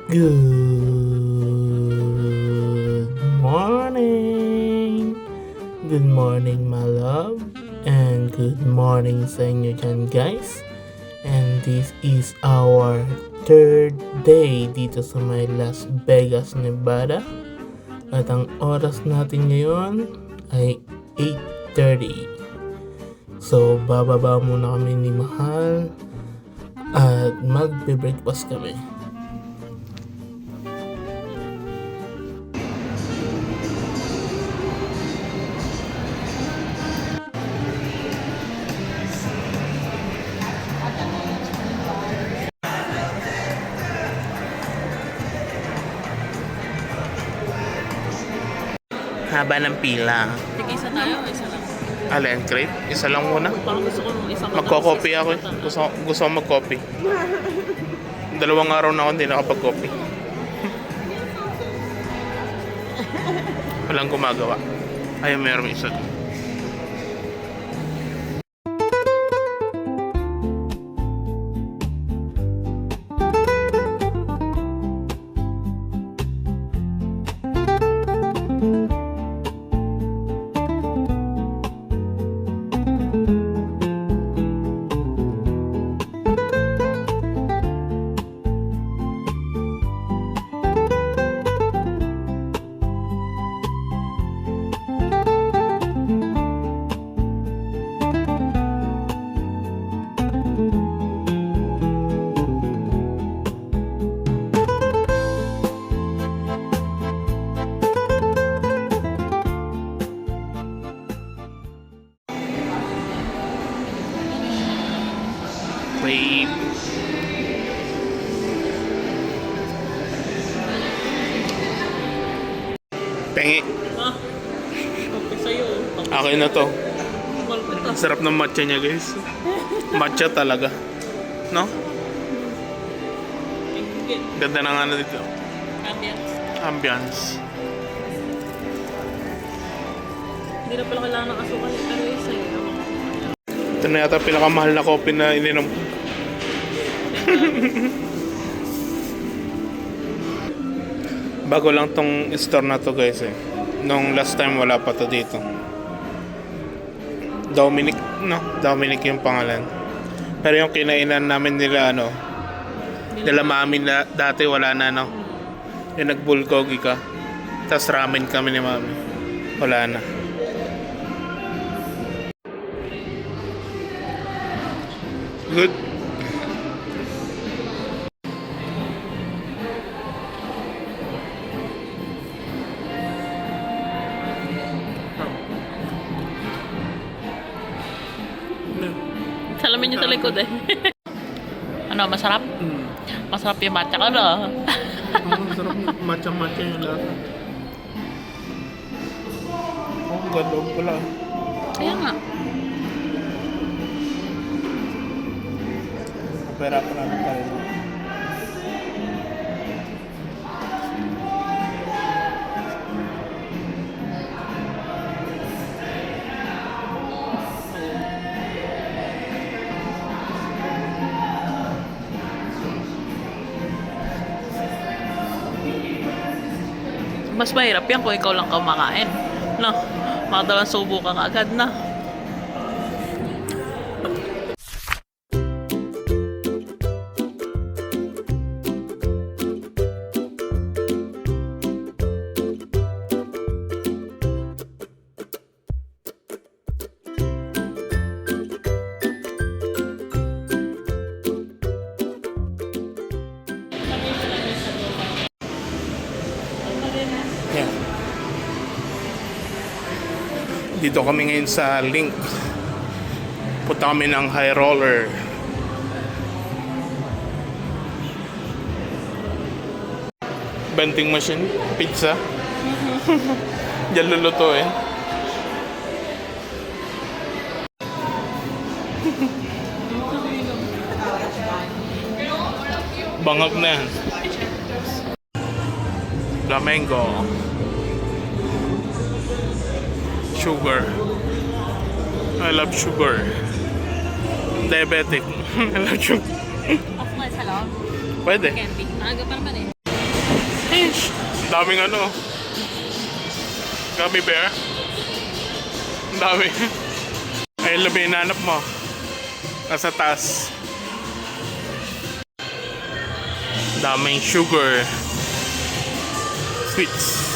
Good morning! Good morning, my love. And good morning sa inyo dyan, guys. And this is our third day dito sa may Las Vegas, Nevada. At ang oras natin ngayon ay 8:30. So, bababa muna kami ni Mahal at magbe-breakfast kami. Haba ng pila. Tika isa tayo o isa lang? Alin, crate? Isa lang muna. Parang gusto ko nung isang Magko-copy ako. Gusto ko mag-copy. 2 araw na ako hindi nakapag-copy. Walang gumagawa. Ay, mayroong isa. Wait. Pengi. Ha? Okay sa'yo. Akin na to. Malapit Ang sarap ng matcha niya, guys. Matcha talaga. No? Ingit. Ganda ng ano dito. Ambience. Ambience. Hindi na pala kailangan ng asukal. Pero yung sa'yo. Ito na yata pinakamahal na coffee na ininom ko. Bago lang tong store na to, guys, eh. Nung last time wala pa to dito. Dominic, no? Dominic yung pangalan. Pero yung kinainan namin nila, ano, nila mami na dati wala na, no? Yung nagbulgogi ka. Tapos ramen kami ni mami. Wala na. Good. Salamin niyo sa likod eh. Ano, masarap? Masarap yung matcha ka na. Sarap matcha-matcha yung lasa. Oh, ganda pala. Kaya nga. Pera pa namin pa rin. Mas mahirap yan kung ikaw lang kumakain. No? Makadalawang subo ka agad na. Yeah. Dito kami ngayon sa Link. Punta kami ng High Roller. Vending machine, pizza. Diyan luluto eh. Bangag na yan. Flamengo. Sugar. I love sugar. Diabetic. I love sugar. Off nga sa loob. Pwede. Candy. Maaga pa naman eh. Ang daming ano. Gummy bear. Ang dami. Ayun lang hinanap mo. Nasa taas. Daming sugar. Sweets.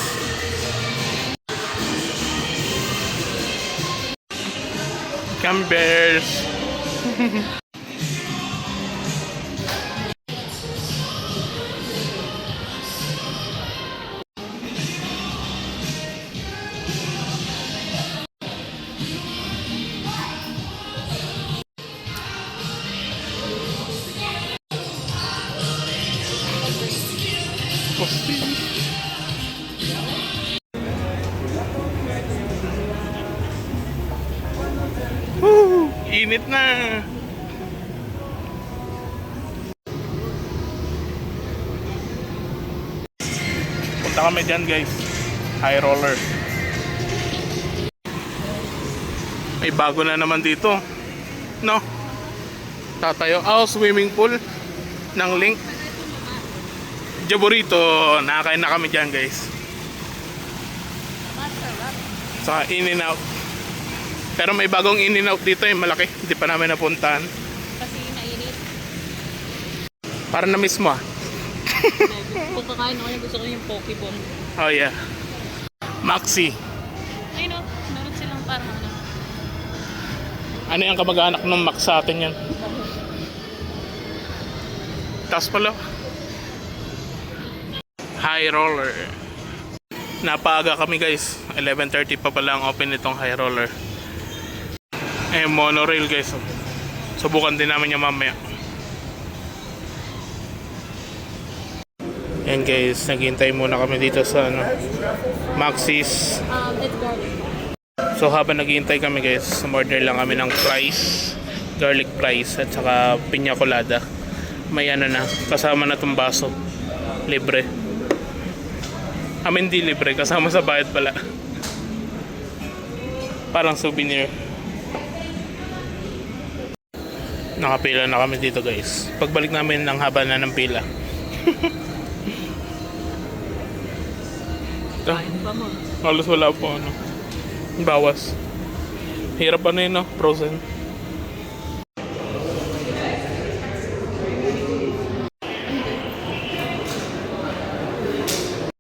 Gummy bears. Woo! Init na. Punta kami dyan guys. High roller. May bago na naman dito. No? Tatayo. Oh, swimming pool ng Link. Jaborito. Nakakain na kami dyan guys. Saka in and out. Pero may bagong in and out dito yung malaki. Hindi pa namin napuntahan. Kasi nainit. Para na-miss mo ah. Kung kakain ako, gusto ko yung Pokeball. Oh yeah. Maxi. Ay no, meron silang parang ano. Ano yung kamag-anak ng Max sa atin yan? Taas pala. High roller. Napaaga kami guys. 11:30 pa pala ang open nitong high roller. Eh, monorail guys. Subukan din namin yung mamaya. Yan guys, naghihintay muna kami dito sa ano, Maxis. It's garlic. So habang naghihintay kami guys, order lang kami ng fries, garlic fries at saka piña colada. May ano na, kasama na tong baso. Libre. Hindi libre, kasama sa bayad pala. Parang souvenir. Nakapila na kami dito guys. Pagbalik namin ng haba na ng pila. Kain pa mo. Halos wala po ano. Bawas. Hirap ano yun no? Frozen.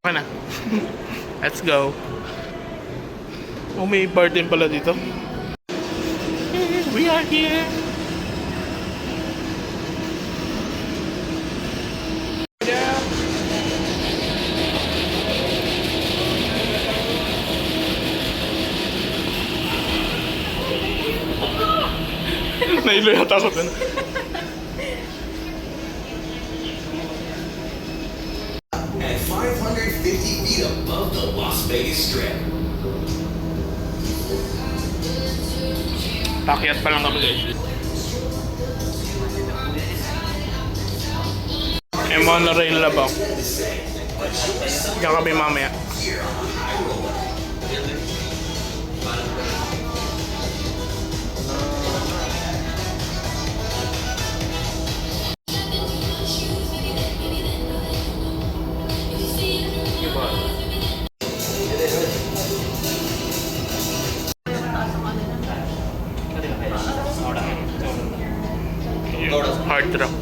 Okay na. Let's go. Oh, may bar din pala dito. We are here. Nailo yata ako dun. At 550 feet above the Las Vegas Strip. Pakyat pa lang kami guys. Eh, monorail na ba? Diyan kami mamaya. Hard rock.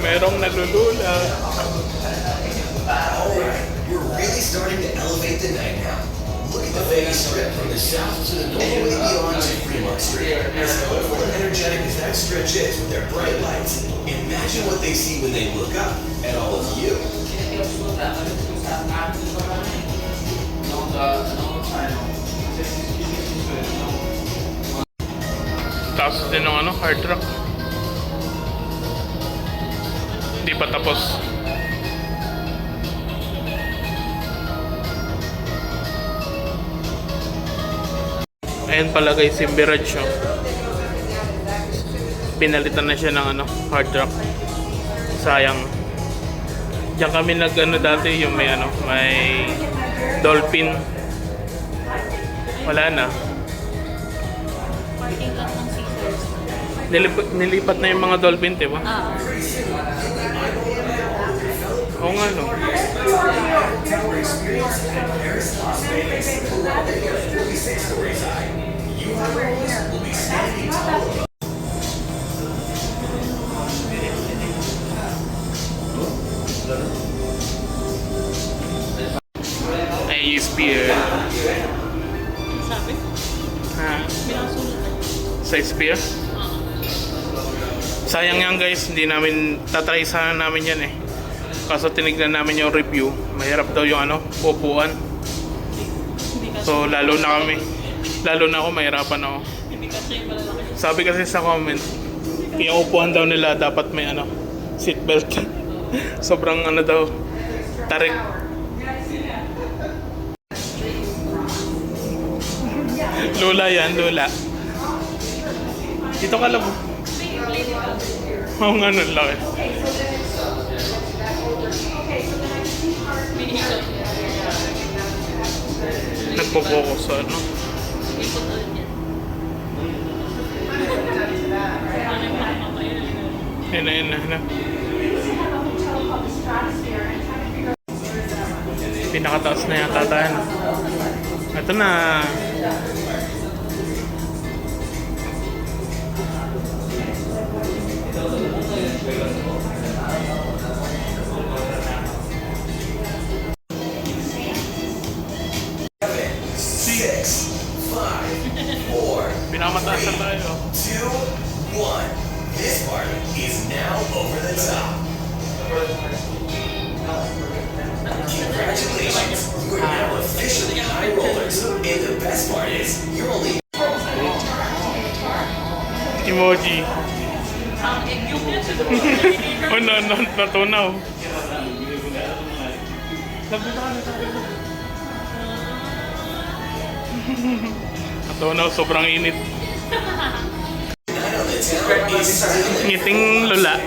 Merong nalulula. We're really starting to elevate the night now. Look at the Vegas Strip from the south to the north, all the way beyond to Fremont Street. As colorful and energetic as that stretch is with their bright lights, imagine what they see when they look up at all of you. Taas din ng ano, hard rock. Hindi pa tapos. Ayan pala guys, yung Mirage oh. Pinalitan na siya ng ano, hard rock. Sayang. Diyan kami nag ano dati, yung may ano, may dolphin. Wala na. Parking lot ng Caesars. Nilipat na yung mga Dolphin, diba? Oo nga, no? Ay, spear. Sabi? Ha? Binasulat. Sa spear? Sayang yan guys, hindi namin tatry sana namin yan eh. Kaso tinignan namin yung review, mahirap daw yung upuan. So lalo na ako, mahirapan ako. Hindi kasi malalaki. Sabi kasi sa comment, yung upuan daw nila dapat may seatbelt. Sobrang daw, tarik. Lula yan, lula. Dito ka lang. Oo nga, nun laki. Nagpo-focus sa Ikot ulit yan. Yun na. Pinakataas na yata tayo. Ito na. Pinakamataas na tayo. 2, 1. This part is now over the top. Congratulations, you are now officially high rollers. And the best part is, you're only Emoji. Ang egg yung yan. Oh, natunaw. Natunaw, sobrang init. Ngiting lula.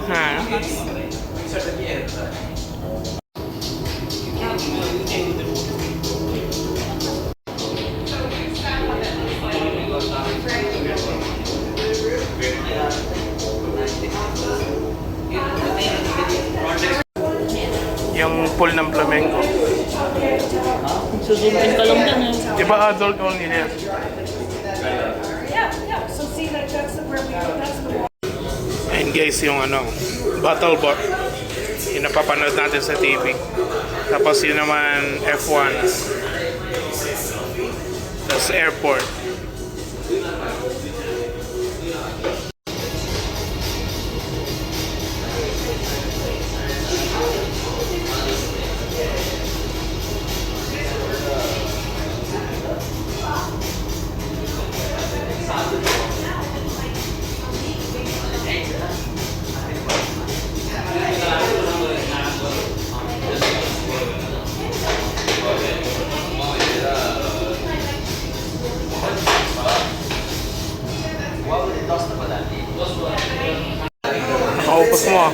Ha? Yung pool ng Flamengo. Susunod ka lang dyan eh. Diba adult only yan? Yeah. So see, like that's where we are. That's the wall. Ayun guys, yung battle bot. Yung napapanood natin sa TV. Tapos yun naman F1. Tapos airport. Nakaupos mo ah.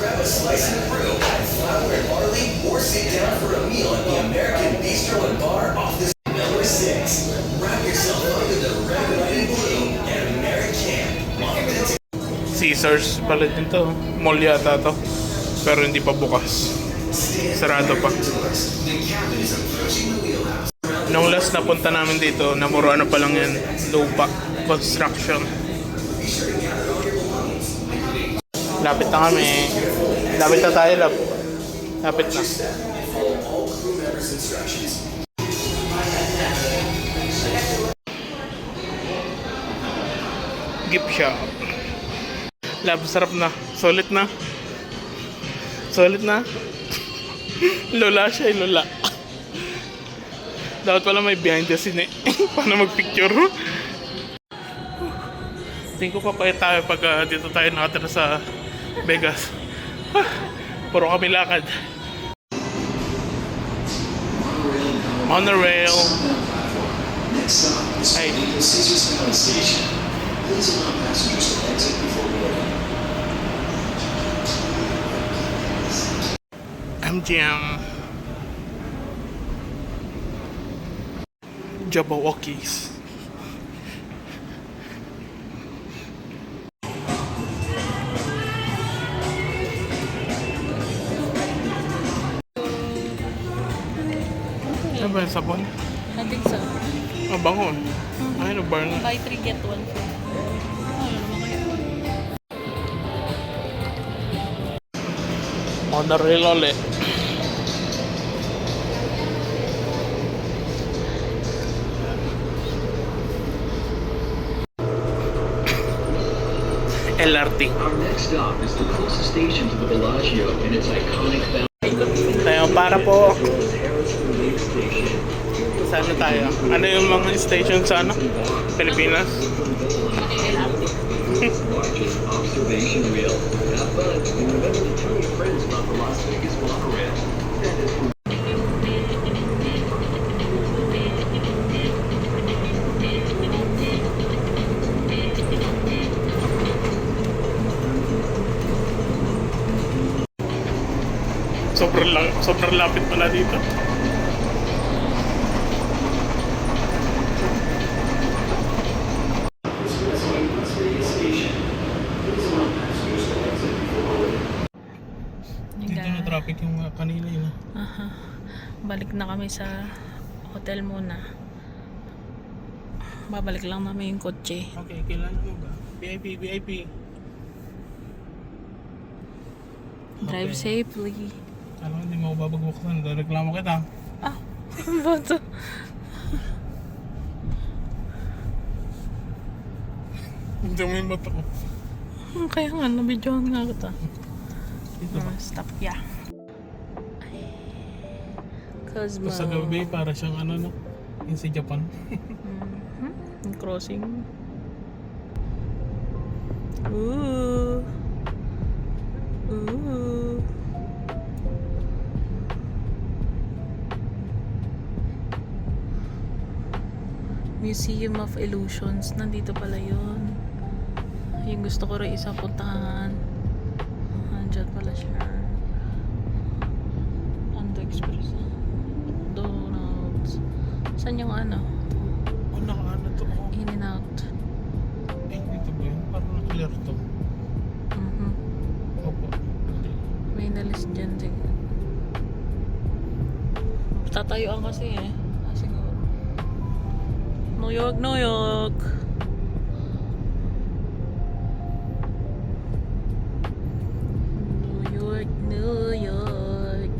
grab a slice of brew, add flour and barley, or sit down for a meal at the American Bistro and Bar off this number 6. Wrap yourself up in the red, white, and blue and American. Authentic. Caesars pala din to. Mall yata to. Pero hindi pa bukas. Sarado pa. The captain is approaching the wheelhouse. Nung last na punta namin dito, namuro pa lang yan. Lupa. Construction. Lapit na kami. Lapit na tayo, lapit na. All crew members' instructions. Gift shop. Lab, sarap na. Solid na. Solid na. Lola siya, lola. Dapat pala may behind the scene eh. Paano magpicture? Tingin ko papayat tayo pag dito tayo nakatira sa Vegas. Puro kami lakad. Monorail. Next stop is Hey. Flamingo Caesars Palace Station. Please allow passengers to exit before boarding. Jam. Jabberwockies. Ano ba yung sabon? I think so. Ah, bango. Ay, bar na. Buy 3 get 1 free. Ano naman kayo? Monorail ulit. LRT. Our next stop is the closest station to the Bellagio and its iconic Tayo para po. Harrison Lake Station. Saan na tayo? Ano yung mga station sa ano? Pilipinas? Largest observation wheel. Have fun and remember to tell your friends about the Las Vegas monorail. Sobrang lapit pala dito. Dito na traffic yung kanina yun. Aha. Balik na kami sa hotel muna. Babalik lang namin yung kotse. Okay, kailangan mo ba? VIP. Drive Okay. safely. Alam mo, hindi mo ako babagwaksan. Reklamo kita. Ah, ano ba ito? Hindi mo yung mata ko. Kaya nga, nabidyohan nga kita. Dito ba? Stop, yeah. Cosmo. Sa gabi, para siyang ano no? Yung sa Japan. Yung crossing. Ooh. Ooh. Museum of Illusions. Nandito pala yun. Yung gusto ko rin isang puntahan. Andyan pala siya. Ando Express. Donald's. Saan yung ano? Oh, nakaano to ako. In and out. Eh, dito ba yun? Parang na-clear to. Opo. Hindi. May nalis dyan siguro. Tatayuan kasi eh. Siguro. New York, New York. New York, New York.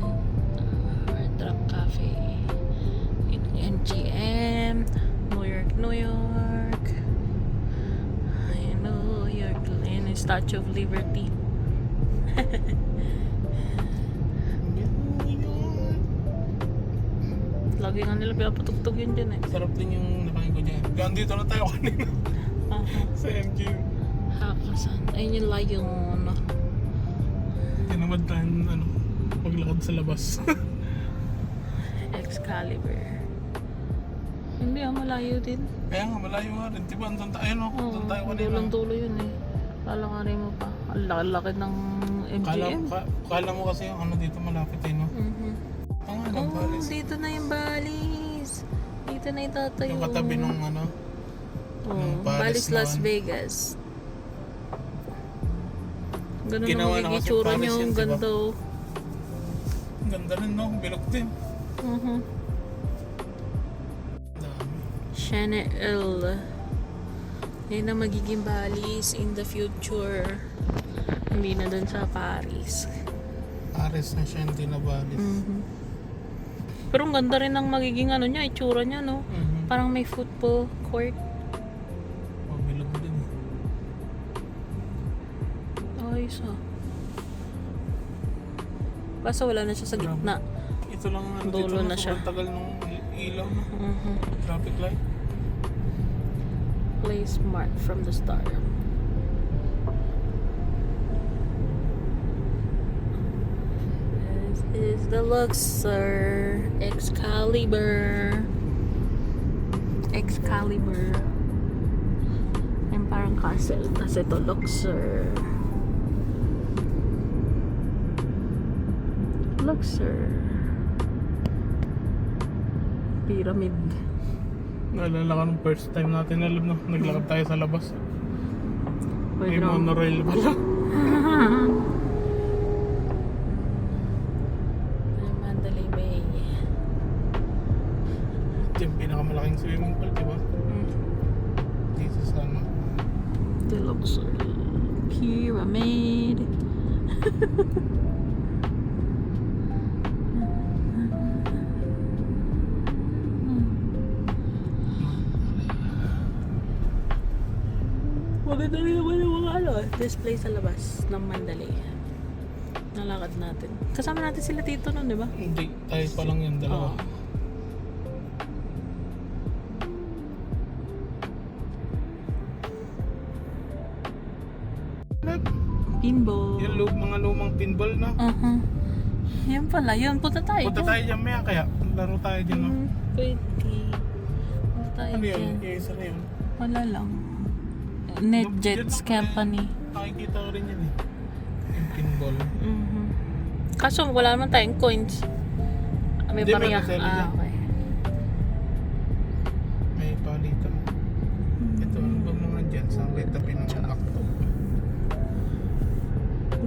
Hard Rock Cafe. MGM. New York, New York. New York. And Statue of Liberty. Lagi nga nila pinapatugtog yun dyan eh. Sarap din yung nakain ko dyan. Kaya dito na tayo kanina. Sa MGM. Hakasan. Ayun yung layon. Tinamad tayo ano, paglakad sa labas. Excalibur. Hindi malayo din. Kaya nga, malayo nga rin. Diba, andun tayo, no? Andun tayo kanina. Dulo-dulo yun eh. Lalakarin mo pa. Ang laki-laki ng MGM. Kala mo kasi yung ano dito malapit eh, no? Ang ano, Oh, Balis. dito na yung Balis. Dito na yung tatayo. Yung katabi nung ano. Oh, Balis Balis Las naman. Vegas. Ganun Ginawa ang na magiging kasi tsura Paris niyo. yun, Ang diba? ganda oh. Ang ganda rin, no? Bilog din. Mhm. Dami. Chanel. Yan na magiging Balis in the future. Hindi na dun sa Paris. Paris na siya, hindi na Balis. Pero ang ganda rin ng magiging ano niya, itsura niya, no? Parang may football court. Oh, bilog din. Ayos ah. Kaso wala na siya sa gitna. Ito lang ang ano, Dulo dito na siya. sobrang tagal nung ilaw, no? Mhm. Traffic light. Play smart from the start. This is the Luxor Excalibur. Excalibur. Parang castle. Tapos ito, Luxor. Pyramid. Naalala ko nung first time natin alam no, naglakad tayo sa labas. May Pwede raw. monorail pala. Mandalay Bay. Ito yung pinakamalaking swimming pool, di ba? Dito sa ano. The Luxor Pyramid. Maganda rin naman yung mga display sa labas ng Mandalay. Nalakad natin. Kasama natin sila tito nun, di ba? Hindi, tayo pa lang yung dalawa. Oo. Pinball. Yung mga lumang pinball na. Yan pala, yun. Punta tayo. Punta tayo dyan maya kaya. Laro tayo dyan no. Pwede. Punta tayo Ano yun? dyan. Yung isa na yun. Wala lang. NetJets Company. Nakikita ko rin yun eh. Yung pinball. Kaso wala naman tayong coins. May Hindi, bariya. may nasali lang. Okay. May palitan. Ito ano ba mga dyan sa may tabi ng McDo?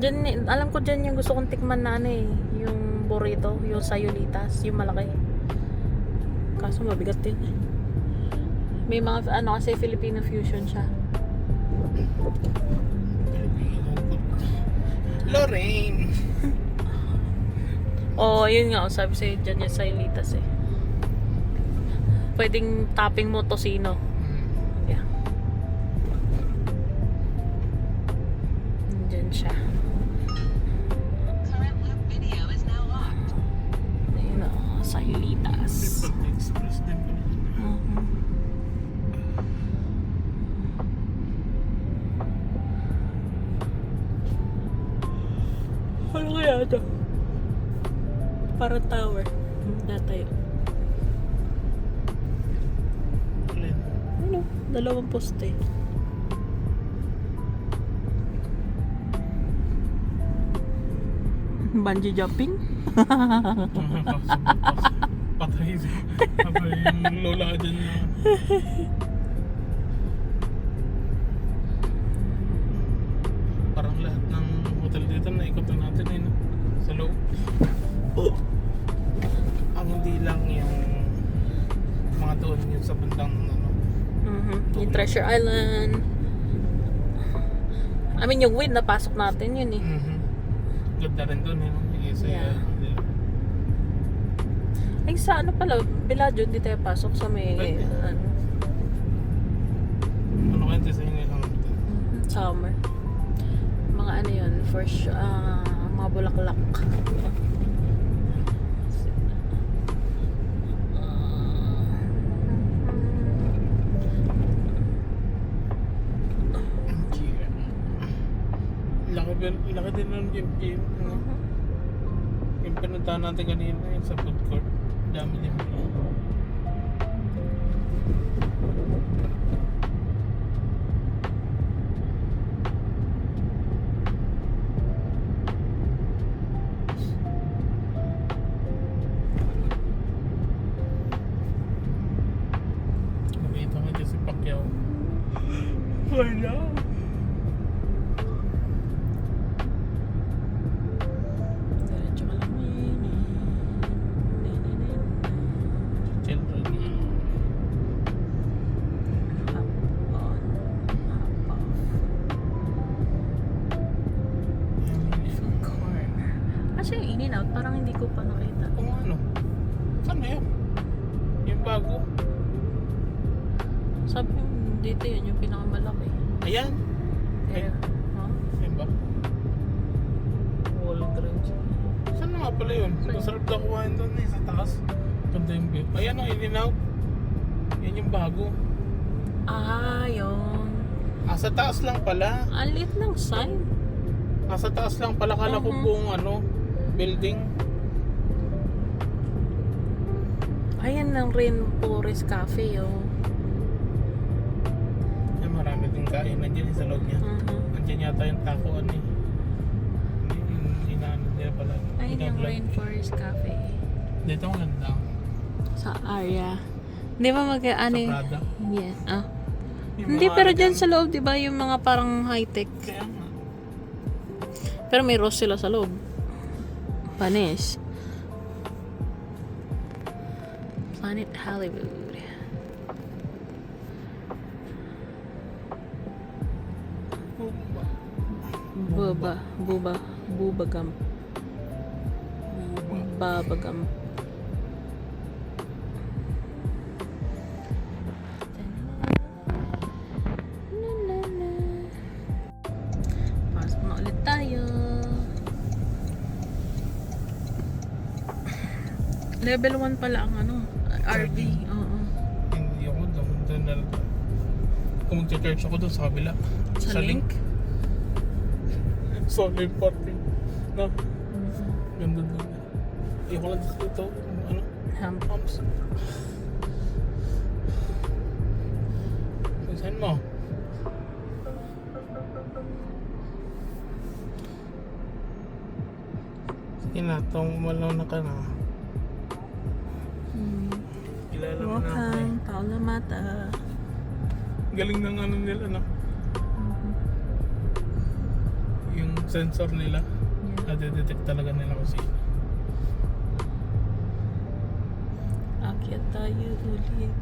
Dyan, alam ko dyan yung gusto kong tikman na ano eh. Yung burrito, yung sayulitas, yung malaki. Kaso mabigat din. May mga ano kasi Filipino fusion siya. Lorraine! Oo, yun nga. Sabi sa'yo dyan yung sayulitas eh. Pwedeng topping mo tocino. Yeah. Dyan siya. Ayun o, sayulitas. Express din pala. Ano kaya ito? Parang tower. Datayo. Alin? Ano? Dalawang poste. Bungee jumping? Patay yung lola dyan na. Parang lahat ng hotel dito na ikot na natin eh, no? Sa loob. Ang hindi lang yung mga doon yung sa bandang ano. Yung Treasure Island. I mean, yung wind, napasok natin yun eh. Ganda rin doon eh, no? Yung isa Yeah. Ay, sa ano pala, Bellagio, hindi tayo pasok sa may, Pwede. ano, Ano kaya sa inyo lang natin? summer. Mga ano yun, mga bulaklak. Ang kira. Laki din nun yung gym. No? Yung pinuntahan natin kanina yung sa food court. Dami din pala. Nakita ko dyan si Pacquiao. Wala. Diretso ka lang yun eh. Children. Hop on, hop off. Food corner. Kasi yung In-N-Out, parang hindi ko pa nakita. Kung ano? Saan na yun? Yung bago. Sabi ko, dito yun, yung pinakamalaki. Ayan. Ay, There. Huh? yun ba? Walgreens. Saan na nga pala yun? Masarap na kuhain doon eh, sa taas. Ganda yung view. Ayan o, In-N-Out. Yan yung bago. Ah, yun. Sa taas lang pala. Ang liit ng sign. Sa taas lang pala. Kala ko buong ano, building. Ayan ng Rainforest Cafe, oh. Yan, marami natin kain. Nandiyan yung sa loob niya. Nandiyan yata yung takuan eh. Hindi na ano nila pala. Ayun yung Binablog. Rainforest Cafe. Dito ang ganda. Sa area. Di ba ano Sa yung... Prada. Yeah. Yung Hindi, mga pero ano dyan dyan. sa loob, di ba, yung mga parang high-tech. Kaya nga. Pero may rose sila sa loob. Panis. Planet Hollywood. Bubagam. Babagam. Pasok na ulit tayo. Level 1 pala ang ano, RV. Oo. Hindi ako doon na. Kung mag-charge ako doon sa kabila. Sa link? Solar parking. No? Ganda doon. Ayoko lang dito. Ano? Humps. Saan mo? Sige na, malaw na ka na. Kilala mo na ako eh. Welcome, Paula Mata. Galing ng ano nila, no? Yung sensor nila, nade-detect talaga nila kung sino. Akyat tayo ulit.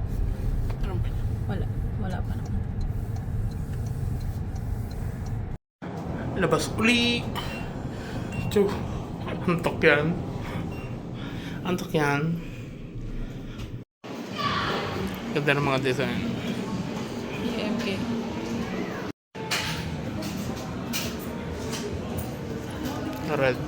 Ano ba yan? Wala pa naman. Labas uli! Tiyo, antok yan. Antok yan. Ganda ng mga design. EMK. Red.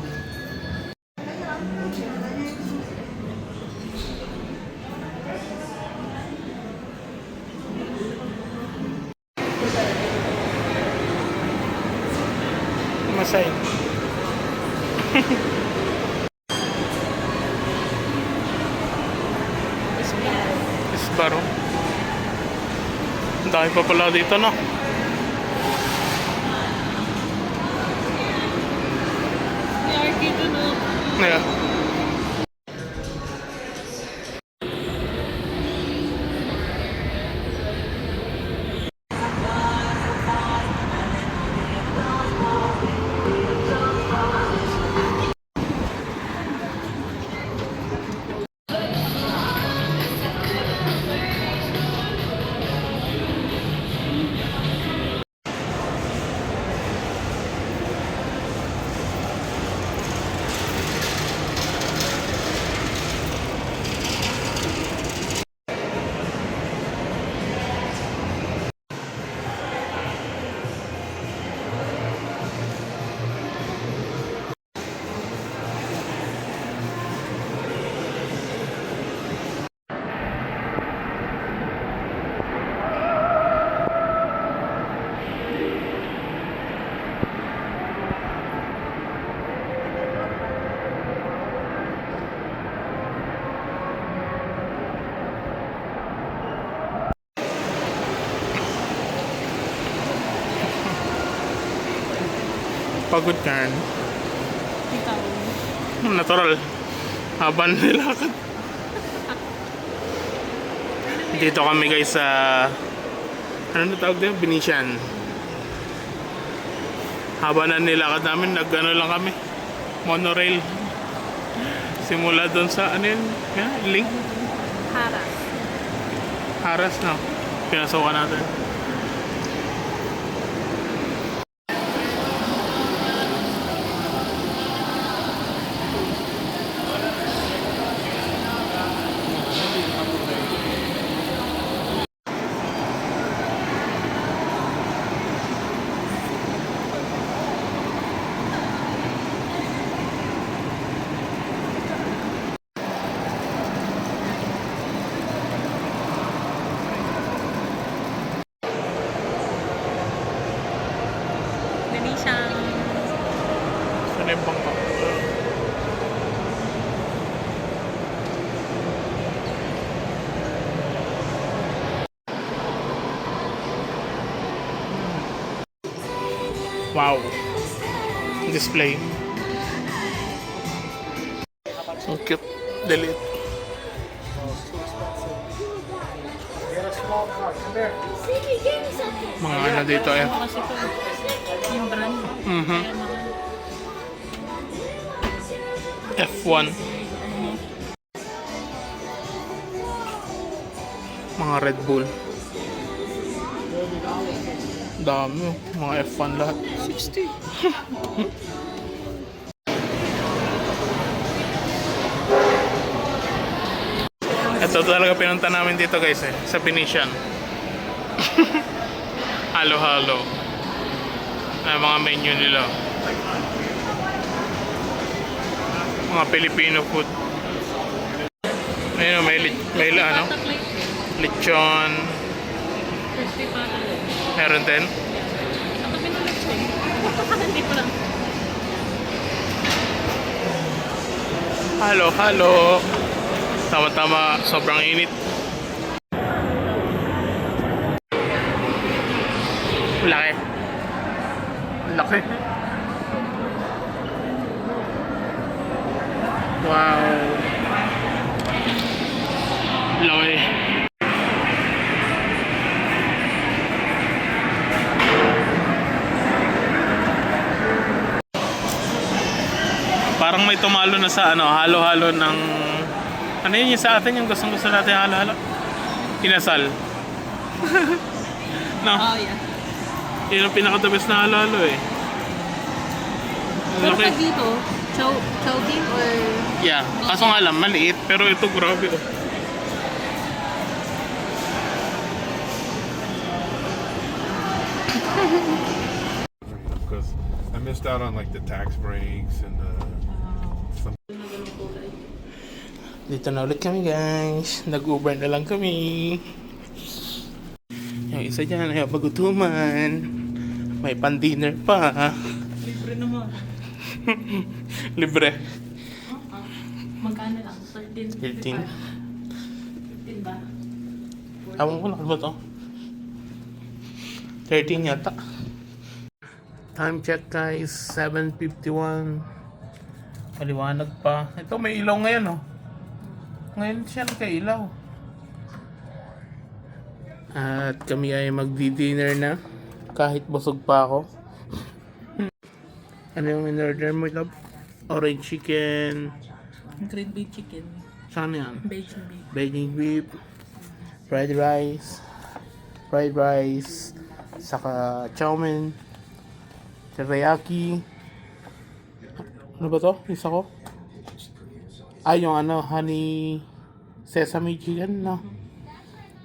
Masay. Isbaro. Ang dami pa pala dito, no? May arcade dun, oh. Yeah. Pagod yan. Ikaw. Natural. Haban nilakad. Dito kami guys sa ano na tawag din? Venetian. Haba na nilakad namin, nag-ano lang kami. Monorail. Simula doon sa ano yun? Link? Haras. Haras na. Pinasukan natin. Wow. Display. So cute. Delete. Mga ano dito eh. Kasi ito, yung brand. Mhm. Kaya mahal. F1. Mga Red Bull. Dami. Mga F1 lahat. 60. Ito talaga pinunta namin dito guys eh. Sa Venetian. Halo-halo. Ay, mga menu nila. Mga Filipino food. Ayun, may ano? Patak like Lechon. crispy patak. Meron din. Ang kami ng lechon. Hindi pa lang. Halo-halo. Tama-tama, sobrang init. Laki. Laki. Wow. Laki. Parang may tumalo na sa ano, halo-halo ng ano yun yung sa atin yung gustong-gusto natin halo-halo? Inasal. No? Oh, yeah. Yun ang pinaka-the-best na halo-halo eh. Pero Okay. pag dito, chowking or... Yeah. Kaso nga lang, maliit. Pero ito grabe oh. Because I missed out on like the tax breaks and some. Dito na ulit kami guys. Nag-Uber na lang kami. Yung isa dyan ay pagutuman. May pan-dinner pa. Libre naman. Libre. Magkano lang? 13. 13. 15 ba? Ewan ko na ba to? 13 yata. Time check guys, 7:51. Maliwanag pa. Ito may ilaw ngayon oh. Ngayon siya nagka-ilaw. At kami ay magdi-dinner na. Kahit busog pa ako. Ano yung in-order mo, love? Orange chicken. Green beef chicken. Saan yan? Beijing beef. Beijing beef. Fried rice. Saka chow mein. Teriyaki. Ano ba to? Isa ko? Ay, yung ano, honey sesame chicken, no?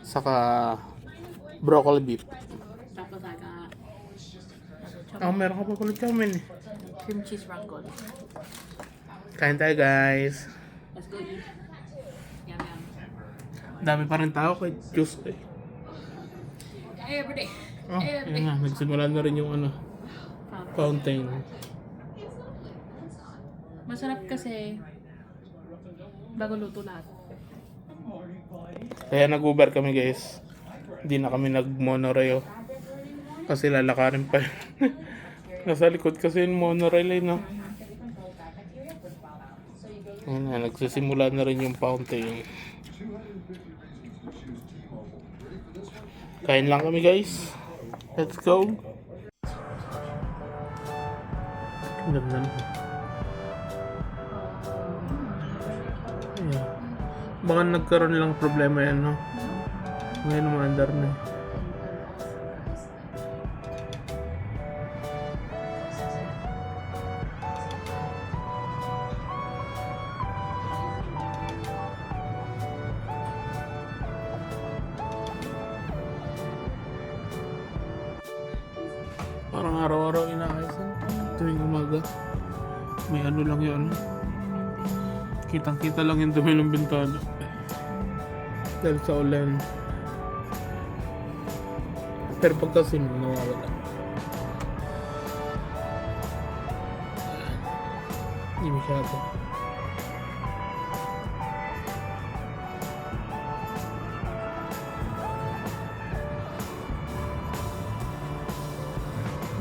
Saka broccoli beef. Tapos aga Meron ka pa pala chow mein eh. cream cheese wrangol. Kain tayo guys. Let's go eat. Yum yum. Dami pa rin tao kay Tuesday. Everyday. Oh, yun nga. Nagsimula na rin yung ano, fountain. Masarap kasi bago luto lahat. Kaya nag-Uber kami guys. Hindi na kami nag-monorail. Kasi lalakarin pa yun. Nasa likod kasi yung monorail eh, no? Ayun na, nagsisimula na rin yung fountain. Kain lang kami guys. Let's go. Ganda na. Ayan. Baka nagkaroon lang problema yan, no? Ngayon umaandar na. Parang araw-araw inaayos tuwing umaga. May ano lang yun. Kitang-kita lang yung dumi ng bintana. Dahil sa ulan. Pero pagka sinog, nawawala. Hindi masyado.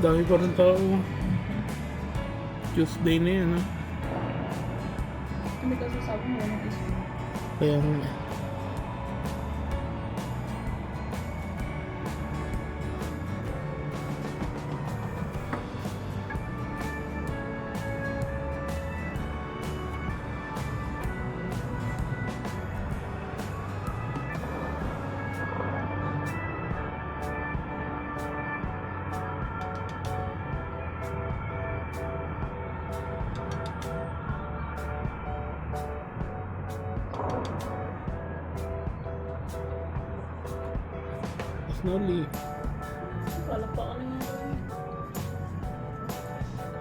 dami pa rin tao. Tuesday na yan, ha? Hindi kasi sabi mo, Kaya nga. Snowly. wala pa ako na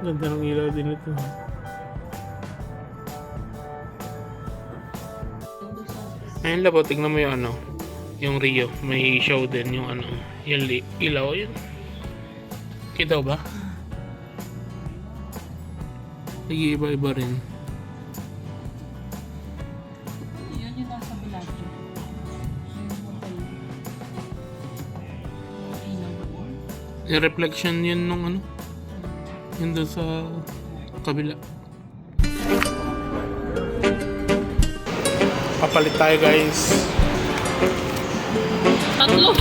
Ganda ng ilaw din ito. Ayun lang po, tignan mo yung ano, yung Rio. May show din yung ano, yung ilaw yun. Kita ba? Nag-iiba-iba rin. yun yung nasa Bellagio. Yung hotel. Yung reflection yun nung ano, yun doon sa kabila. Papalit tayo guys. Tatlo!